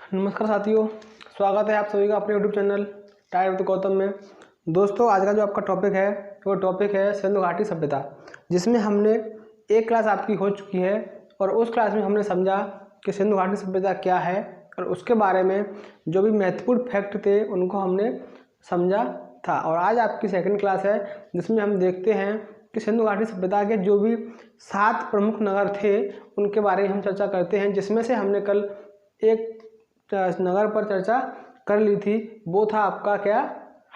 नमस्कार साथियों, स्वागत है आप सभी का अपने YouTube channel time with Gautam में। दोस्तों, आज का जो आपका टॉपिक है वो टॉपिक है सिंधु घाटी सभ्यता, जिसमें हमने एक क्लास आपकी हो चुकी है और उस क्लास में हमने समझा कि सिंधु घाटी सभ्यता क्या है और उसके बारे में जो भी महत्वपूर्ण फैक्ट थे उनको हमने समझा था। और आज आपकी सेकंड क्लास है जिसमें हम देखते हैं कि सिंधु घाटी सभ्यता के जो भी 7 प्रमुख नगर थे उनके बारे में हम चर्चा करते हैं, जिसमें से हमने कल एक नगर पर चर्चा कर ली थी, वो था आपका क्या,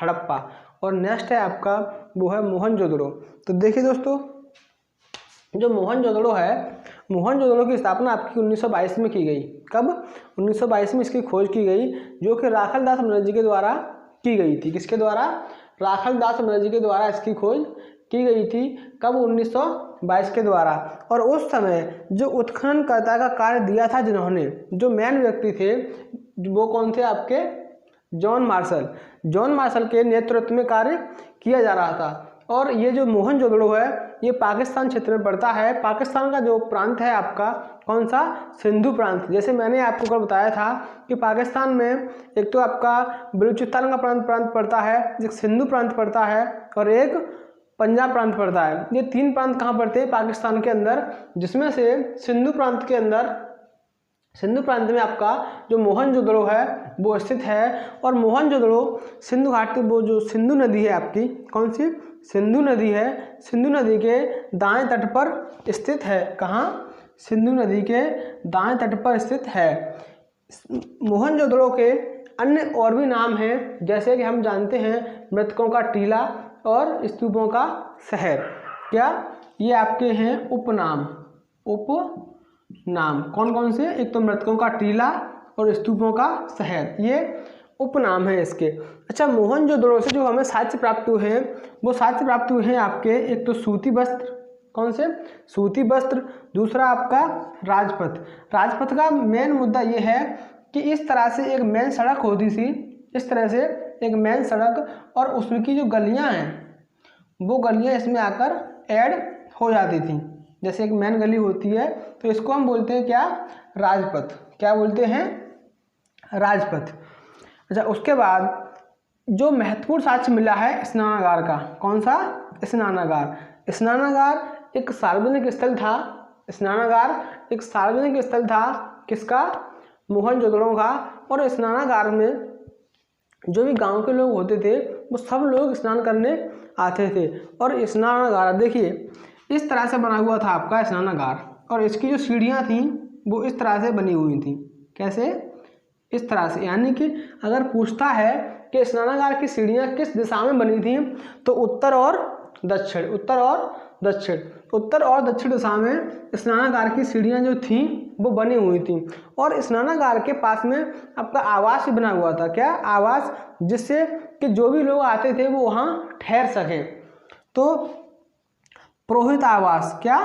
हड़प्पा। और नेक्स्ट है आपका वो है मोहनजोदड़ो। तो देखिए दोस्तों, जो मोहनजोदड़ो है, मोहनजोदड़ो की स्थापना आपकी 1922 में की गई। कब? 1922 में इसकी खोज की गई, जो कि राखलदास बनर्जी के द्वारा की गई थी। किसके द्वारा? राखलदास बनर्जी के द्वारा इसकी खोज की गई थी। कब? 1922 के द्वारा। और उस समय जो उत्खननकर्ता का कार्य दिया था, जिन्होंने, जो मेन व्यक्ति थे, वो कौन थे आपके? John Marshall. जॉन मार्शल के नेतृत्व में कार्य किया जा रहा था। और ये जो मोहनजोदड़ो है ये पाकिस्तान क्षेत्र में पड़ता है। पाकिस्तान का जो प्रांत है आपका, कौन सा? सिंधु प्रांत। जैसे मैंने आपको कल बताया था कि पाकिस्तान में एक तो आपका बलूचिस्तान का प्रांत पड़ता है, एक सिंधु प्रांत पड़ता है और एक पंजाब प्रांत पड़ता है। ये 3 प्रांत कहाँ पड़ते हैं? पाकिस्तान के अंदर, जिसमें से सिंधु प्रांत के अंदर, सिंधु प्रांत में आपका जो मोहनजोदड़ो है वो स्थित है। और मोहनजोदड़ो सिंधु घाटी, वो जो सिंधु नदी है आपकी, कौन सी? सिंधु नदी है। सिंधु नदी के दाएं तट पर स्थित है। कहाँ? सिंधु नदी के दाएं तट पर स्थित है। मोहनजोदड़ो के अन्य और भी नाम हैं, जैसे कि हम जानते हैं मृतकों का टीला और स्तूपों का शहर। क्या ये आपके हैं उपनाम? उपनाम कौन कौन से? एक तो मृतकों का टीला और स्तूपों का शहर, ये उपनाम है इसके। अच्छा, मोहनजोदड़ो से जो हमें साक्ष्य प्राप्त हुए हैं, वो साक्ष्य प्राप्त हुए हैं आपके, एक तो सूती वस्त्र, कौन से? सूती वस्त्र। दूसरा आपका राजपथ। राजपथ का मेन मुद्दा ये है कि इस तरह से एक मेन सड़क होती थी, इस तरह से एक मेन सड़क, और उसकी जो गलियां हैं वो गलियां इसमें आकर ऐड हो जाती थी। जैसे एक मेन गली होती है तो इसको हम बोलते हैं क्या? राजपथ। क्या बोलते हैं? राजपथ। अच्छा, उसके बाद जो महत्वपूर्ण साक्ष्य मिला है स्नानागार का, कौन सा? स्नानागार। स्नानागार एक सार्वजनिक स्थल था। स्नानागार एक सार्वजनिक स्थल था। किसका? मोहनजोदड़ो का। और स्नानागार में जो भी गांव के लोग होते थे वो सब लोग स्नान करने आते थे। और स्नानागार देखिए इस तरह से बना हुआ था आपका स्नानागार, और इसकी जो सीढ़ियाँ थीं वो इस तरह से बनी हुई थी। कैसे? इस तरह से। यानी कि अगर पूछता है कि स्नानागार की सीढ़ियाँ किस दिशा में बनी थी, तो उत्तर और दक्षिण, उत्तर और दक्षिण, उत्तर और दक्षिण दिशा में स्नानागार की सीढ़ियाँ जो थीं वो बनी हुई थी। और स्नानागार के पास में आपका आवास भी बना हुआ था। क्या? आवास, जिससे कि जो भी लोग आते थे वो वहाँ ठहर सकें। तो पुरोहित आवास, क्या?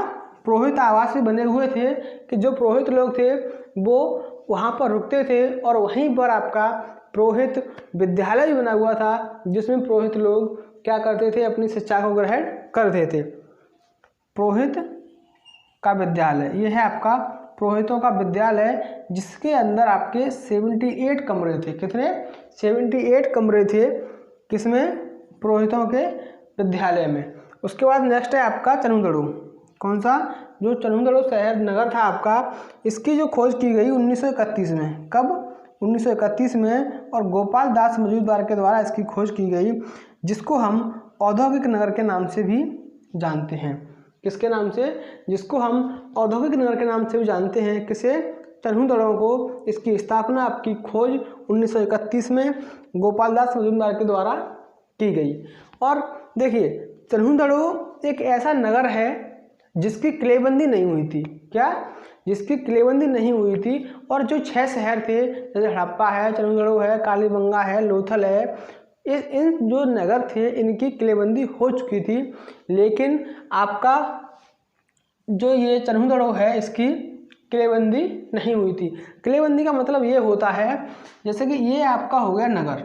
पुरोहित आवास भी बने हुए थे कि जो पुरोहित लोग थे वो वहाँ पर रुकते थे। और वहीं पर आपका पुरोहित विद्यालय भी बना हुआ था, जिसमें पुरोहित लोग क्या करते थे? अपनी शिक्षा को ग्रहण करते थे। पुरोहित का विद्यालय, ये है आपका पुरोहितों का विद्यालय, जिसके अंदर आपके 78 कमरे थे। कितने? 78 कमरे थे। किसमें? पुरोहितों के विद्यालय में। उसके बाद नेक्स्ट है आपका चनुदड़ो। कौन सा? जो चनुदड़ो शहर नगर था आपका, इसकी जो खोज की गई 1931 में। कब? 1931 में। और गोपाल दास मजूमदार के द्वारा इसकी खोज की गई, जिसको हम औद्योगिक नगर के नाम से भी जानते हैं। किसके नाम से? जिसको हम औद्योगिक नगर के नाम से भी जानते हैं। किसे? चनुदड़ो को। इसकी स्थापना, आपकी खोज 1931 में गोपाल दास मजूमदार के द्वारा की गई। और देखिए, चनुदड़ो एक ऐसा नगर है जिसकी किलेबंदी नहीं हुई थी। क्या? जिसकी किलेबंदी नहीं हुई थी। और जो 6 शहर थे, जैसे हड़प्पा है, चनुदड़ो है, कालीबंगा है, लोथल है, इन जो नगर थे इनकी किलेबंदी हो चुकी थी। लेकिन आपका जो ये चनुदड़ो है इसकी किलेबंदी नहीं हुई थी। किलेबंदी का मतलब ये होता है, जैसे कि ये आपका हो गया नगर,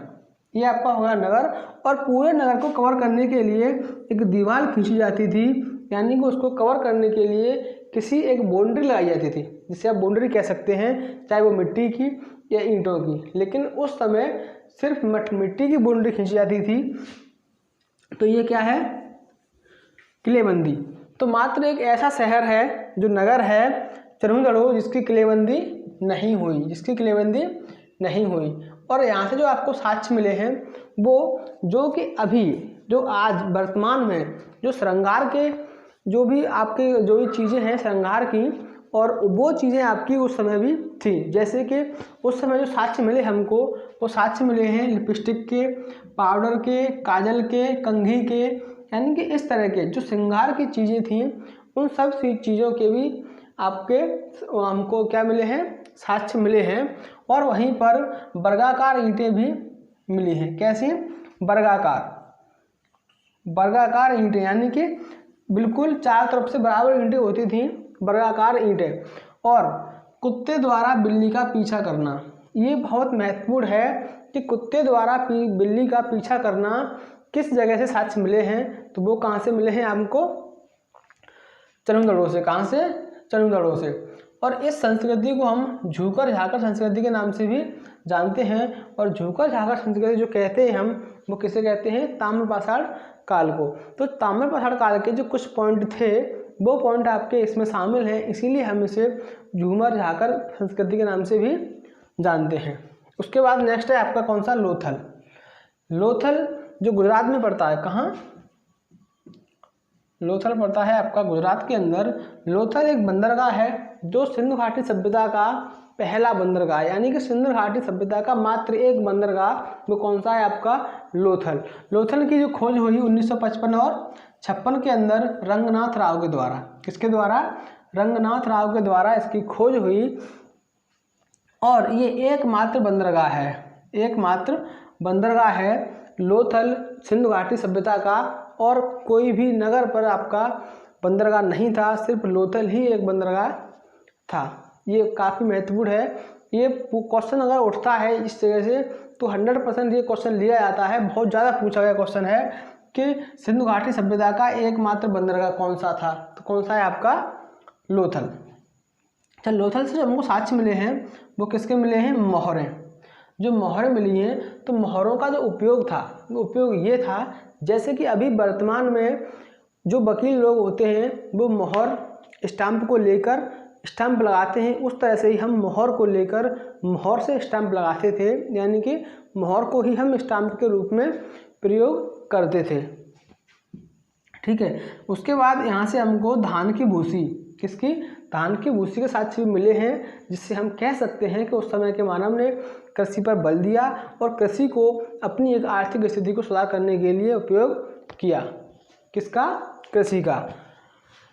ये आपका हो गया नगर, और पूरे नगर को कवर करने के लिए एक दीवार खींची जाती थी। यानी कि उसको कवर करने के लिए किसी एक बाउंड्री लगाई जाती थी, जिसे आप बाउंड्री कह सकते हैं, चाहे वो मिट्टी की या ईंटों की, लेकिन उस समय सिर्फ मिट्टी की बाउंड्री खींची जाती थी। तो ये क्या है, किलेबंदी। तो मात्र एक ऐसा शहर है जो नगर है चरमगढ़ जिसकी किलेबंदी नहीं हुई, जिसकी किलेबंदी नहीं हुई। और यहाँ से जो आपको साक्ष्य मिले हैं वो जो कि अभी जो आज वर्तमान में जो श्रृंगार के जो भी आपके जो भी चीज़ें हैं श्रृंगार की, और वो चीज़ें आपकी उस समय भी थी। जैसे कि उस समय जो साक्ष्य मिले हमको, वो साक्ष्य मिले हैं लिपस्टिक के, पाउडर के, काजल के, कंघी के, यानी कि इस तरह के जो श्रृंगार की चीज़ें थीं उन सब चीज़ों के भी आपके हमको क्या मिले हैं, साक्ष्य मिले हैं। और वहीं पर वर्गाकार ईंटें भी मिली हैं। कैसी, वर्गाकार ईंटें, यानी कि बिल्कुल चारों तरफ से बराबर ईंटें होती थीं, वर्गाकार ईंटें। और कुत्ते द्वारा बिल्ली का पीछा करना, ये बहुत महत्वपूर्ण है कि कुत्ते द्वारा बिल्ली का पीछा करना किस जगह से साक्ष्य मिले हैं। तो वो कहाँ से मिले हैं हमको, चरमगढ़ से। कहाँ से, चरमगढ़ से। और इस संस्कृति को हम झूकर झाकर संस्कृति के नाम से भी जानते हैं। और झूकर झाकर संस्कृति जो कहते हैं हम, वो किसे कहते हैं, ताम्रपाषाण काल को। तो ताम्रपाषाण काल के जो कुछ पॉइंट थे वो पॉइंट आपके इसमें शामिल हैं, इसीलिए हम इसे झूमर झाकर संस्कृति के नाम से भी जानते हैं। उसके बाद नेक्स्ट है आपका कौन सा, लोथल। लोथल जो गुजरात में पड़ता है, कहाँ, लोथल पड़ता है आपका गुजरात के अंदर। लोथल एक बंदरगाह है जो सिंधु घाटी सभ्यता का पहला बंदरगाह, यानी कि सिंधु घाटी सभ्यता का मात्र एक बंदरगाह, वो कौन सा है आपका, लोथल। लोथल की जो खोज हुई 1955 और 56 के अंदर रंगनाथ राव के द्वारा। किसके द्वारा, रंगनाथ राव के द्वारा इसकी खोज हुई। और ये एकमात्र बंदरगाह है, एकमात्र बंदरगाह है लोथल सिंधु घाटी सभ्यता का। और कोई भी नगर पर आपका बंदरगाह नहीं था, सिर्फ लोथल ही एक बंदरगाह था। ये काफ़ी महत्वपूर्ण है। ये क्वेश्चन अगर उठता है इस तरह से तो 100% ये क्वेश्चन लिया जाता है। बहुत ज़्यादा पूछा गया क्वेश्चन है कि सिंधु घाटी सभ्यता का एकमात्र बंदरगाह कौन सा था, तो कौन सा है आपका, लोथल। अच्छा, लोथल से जो हमको साक्ष्य मिले हैं वो किसके मिले हैं, मोहरें। जो मोहरें मिली हैं तो मोहरों का जो उपयोग था, वो उपयोग ये था जैसे कि अभी वर्तमान में जो वकील लोग होते हैं वो मोहर स्टाम्प को लेकर स्टाम्प लगाते हैं, उस तरह से ही हम मोहर को लेकर मोहर से स्टाम्प लगाते थे, यानी कि मोहर को ही हम स्टाम्प के रूप में प्रयोग करते थे। ठीक है। उसके बाद यहाँ से हमको धान की भूसी, किसकी, धान की भूसी के साक्ष्य भी मिले हैं, जिससे हम कह सकते हैं कि उस समय के मानव ने कृषि पर बल दिया और कृषि को अपनी एक आर्थिक स्थिति को सुधार करने के लिए उपयोग किया। किसका, कृषि का।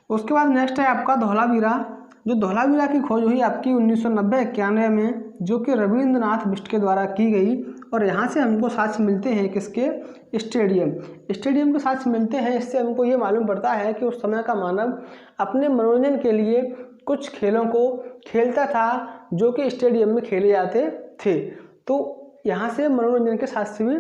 उसके बाद नेक्स्ट है आपका धौलावीरा। जो धौलावीरा की खोज हुई आपकी 1990-91 में, जो कि रविंद्रनाथ बिष्ट के द्वारा की गई। और यहाँ से हमको साक्ष्य मिलते हैं किसके, स्टेडियम के साक्ष्य मिलते हैं। इससे हमको ये मालूम पड़ता है कि उस समय का मानव अपने मनोरंजन के लिए कुछ खेलों को खेलता था जो कि स्टेडियम में खेले जाते थे। तो यहाँ से मनोरंजन के साक्ष्य भी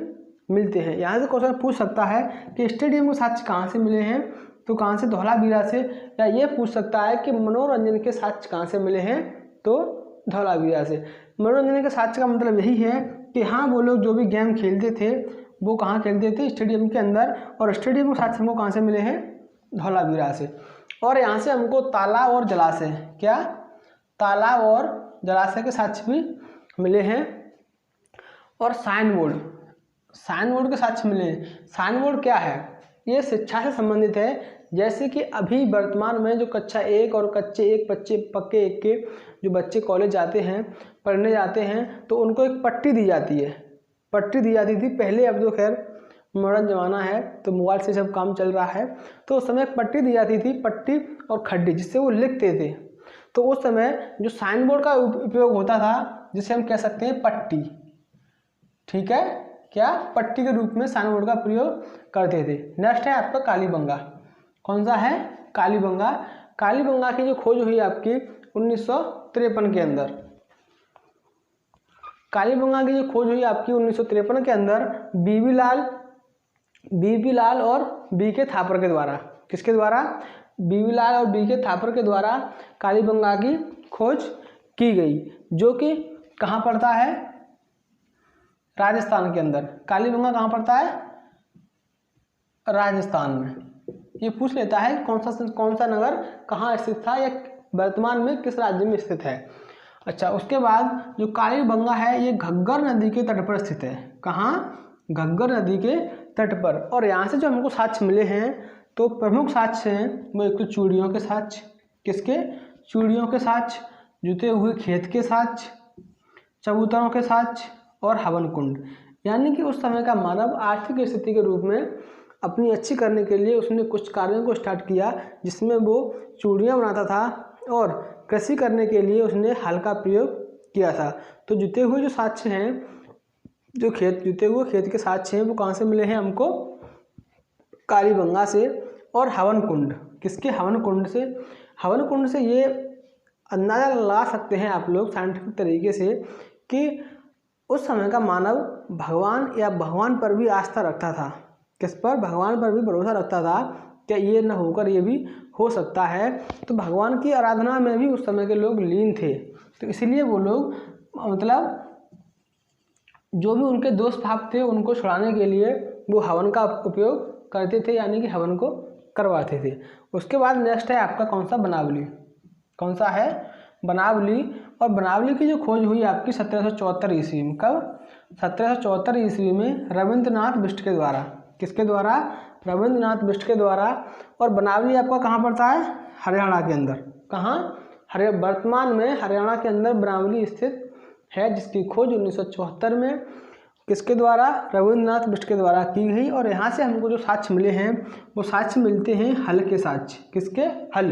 मिलते हैं। यहाँ से क्वेश्चन पूछ सकता है कि स्टेडियम के साक्ष्य कहाँ से मिले हैं, तो कहाँ से, धौलावीरा से। या ये पूछ सकता है कि मनोरंजन के साक्ष्य कहाँ से मिले हैं, तो धौलावीरा से। मनोरंजन के साक्ष्य का मतलब यही है कि हाँ, वो लोग जो भी गेम खेलते थे वो कहाँ खेलते थे, स्टेडियम के अंदर। और स्टेडियम के साक्ष्य हमको कहाँ से मिले हैं, धौलावीरा से। और यहाँ से हमको तालाब और जलाशय, क्या, तालाब और जलाशय के साक्ष्य भी मिले हैं। और साइन बोर्ड के साक्ष्य मिले हैं। साइन बोर्ड क्या है, ये शिक्षा से संबंधित है। जैसे कि अभी वर्तमान में जो कक्षा 1 और कच्चे 1 बच्चे, पक्के 1 के जो बच्चे कॉलेज जाते हैं, पढ़ने जाते हैं, तो उनको एक पट्टी दी जाती है, पट्टी दी जाती थी पहले। अब तो खैर मॉडर्न ज़माना है तो मोबाइल से सब काम चल रहा है। तो उस समय एक पट्टी दी जाती थी, पट्टी और खड्डी, जिससे वो लिखते थे। तो उस समय जो साइन बोर्ड का उपयोग होता था, जिसे हम कह सकते हैं पट्टी। ठीक है, क्या, पट्टी के रूप में साइन बोर्ड का प्रयोग करते थे। नेक्स्ट है आपका कालीबंगा। कौन सा है, कालीबंगा। कालीबंगा की जो खोज हुई आपकी 1953 के अंदर। कालीबंगा की जो खोज हुई आपकी 1953 के अंदर बीबी लाल और बीके थापर के द्वारा। किसके द्वारा, बीबी लाल और बीके थापर के द्वारा कालीबंगा की खोज की गई, जो कि कहाँ पड़ता है? राजस्थान के अंदर। कालीबंगा कहाँ पड़ता है? राजस्थान में। ये पूछ लेता है कौन सा नगर कहाँ स्थित था या वर्तमान में किस राज्य में स्थित है। अच्छा, उसके बाद जो कालीबंगा है ये घग्गर नदी के तट पर स्थित है। कहाँ? घग्गर नदी के तट पर। और यहाँ से जो हमको साक्ष्य मिले हैं तो प्रमुख साक्ष्य हैं वो एक तो चूड़ियों के साक्ष्य। किसके? चूड़ियों के साक्ष्य, जुते हुए खेत के साक्ष्य, चबूतरों के साक्ष्य और हवन कुंड। यानी कि उस समय का मानव आर्थिक स्थिति के रूप में अपनी अच्छी करने के लिए उसने कुछ कार्यों को स्टार्ट किया जिसमें वो चूड़ियाँ बनाता था और कृषि करने के लिए उसने हल का प्रयोग किया था। तो जुते हुए जो साक्ष्य हैं, जो जुते हुए खेत के साक्ष्य हैं वो कहाँ से मिले हैं हमको? कालीबंगा से। और हवन कुंड, किसके? हवन कुंड से। हवन कुंड से ये अंदाज़ा लगा सकते हैं आप लोग साइंटिफिक तरीके से कि उस समय का मानव भगवान या भगवान पर भी आस्था रखता था। किस पर? भगवान पर भी भरोसा रखता था कि ये न होकर ये भी हो सकता है। तो भगवान की आराधना में भी उस समय के लोग लीन थे। तो इसलिए वो लोग मतलब जो भी उनके दोष भाव थे उनको छुड़ाने के लिए वो हवन का उपयोग करते थे, यानी कि हवन को करवाते थे। उसके बाद नेक्स्ट है आपका कौन सा? बनावली। कौन सा है? बनावली। और बनावली की जो खोज हुई आपकी 1774 ईस्वी में। कब? 1774 ईस्वी में रविंद्रनाथ बिष्ट के द्वारा। किसके द्वारा? रविंद्रनाथ बिष्ट के द्वारा। और बनावली आपका कहाँ पड़ता है? हरियाणा के अंदर। कहाँ? वर्तमान में हरियाणा के अंदर बनावली स्थित है, जिसकी खोज 1974 में किसके द्वारा? रविंद्रनाथ बिष्ट के द्वारा की गई। और यहाँ से हमको जो साक्ष्य मिले हैं वो साक्ष्य मिलते हैं हल के साक्ष्य। किसके? हल।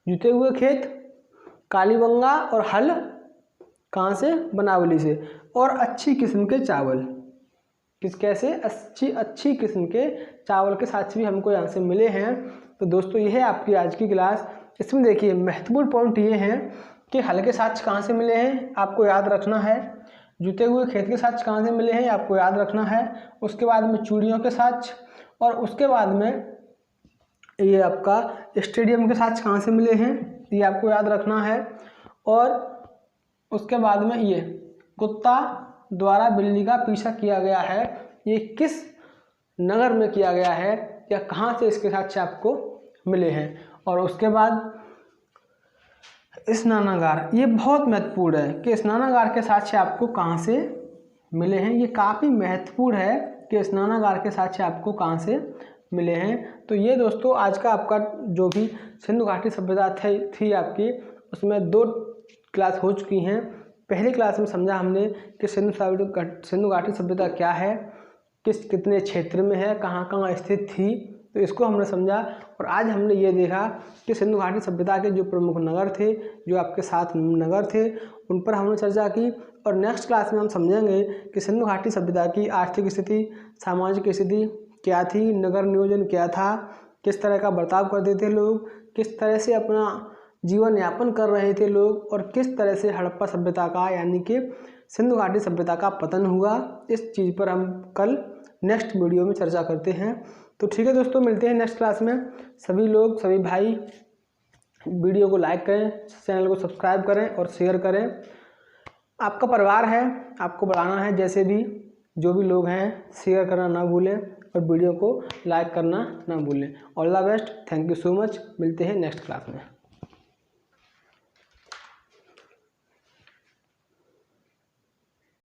जुते हुए खेत कालीबंगा और हल कहाँ से? बनावली से। और अच्छी किस्म के चावल। कैसे? अच्छी किस्म के चावल के साक्ष्य भी हमको यहाँ से मिले हैं। तो दोस्तों ये है आपकी आज की क्लास। इसमें देखिए महत्वपूर्ण पॉइंट ये हैं कि हल के साक्ष्य कहाँ से मिले हैं आपको याद रखना है। जुते हुए खेत के साक्ष्य कहाँ से मिले हैं आपको याद रखना है। उसके बाद में चूड़ियों के साक्ष्य, और उसके बाद में ये आपका स्टेडियम के साक्ष्य कहाँ से मिले हैं ये आपको याद रखना है। और उसके बाद में ये कुत्ता द्वारा बिल्ली का पीछा किया गया है, ये किस नगर में किया गया है या कहाँ से इसके साक्ष्य आपको मिले हैं। और उसके बाद स्नानागार, ये बहुत महत्वपूर्ण है कि स्नानागार के साक्ष्य आपको कहाँ से मिले हैं। ये काफ़ी महत्वपूर्ण है कि स्नानागार के साक्ष्य आपको कहाँ से मिले हैं। तो ये दोस्तों आज का आपका जो भी सिंधु घाटी सभ्यता थी आपकी, उसमें 2 क्लास हो चुकी हैं। पहली क्लास में समझा हमने कि सिंधु घाटी सभ्यता क्या है, कितने क्षेत्र में है, कहाँ कहाँ स्थित थी, तो इसको हमने समझा। और आज हमने ये देखा कि सिंधु घाटी सभ्यता के जो प्रमुख नगर थे, जो आपके 7 नगर थे, उन पर हमने चर्चा की। और नेक्स्ट क्लास में हम समझेंगे कि सिंधु घाटी सभ्यता की आर्थिक स्थिति, सामाजिक स्थिति क्या थी, नगर नियोजन क्या था, किस तरह का बर्ताव करते थे लोग, किस तरह से अपना जीवन यापन कर रहे थे लोग, और किस तरह से हड़प्पा सभ्यता का यानी कि सिंधु घाटी सभ्यता का पतन हुआ। इस चीज़ पर हम कल नेक्स्ट वीडियो में चर्चा करते हैं। तो ठीक है दोस्तों, मिलते हैं नेक्स्ट क्लास में। सभी लोग, सभी भाई वीडियो को लाइक करें, चैनल को सब्सक्राइब करें और शेयर करें। आपका परिवार है, आपको बढ़ाना है, जैसे भी जो भी लोग हैं शेयर करना ना भूलें और वीडियो को लाइक करना ना भूलें। All the best, thank you so much. मिलते हैं नेक्स्ट क्लास में।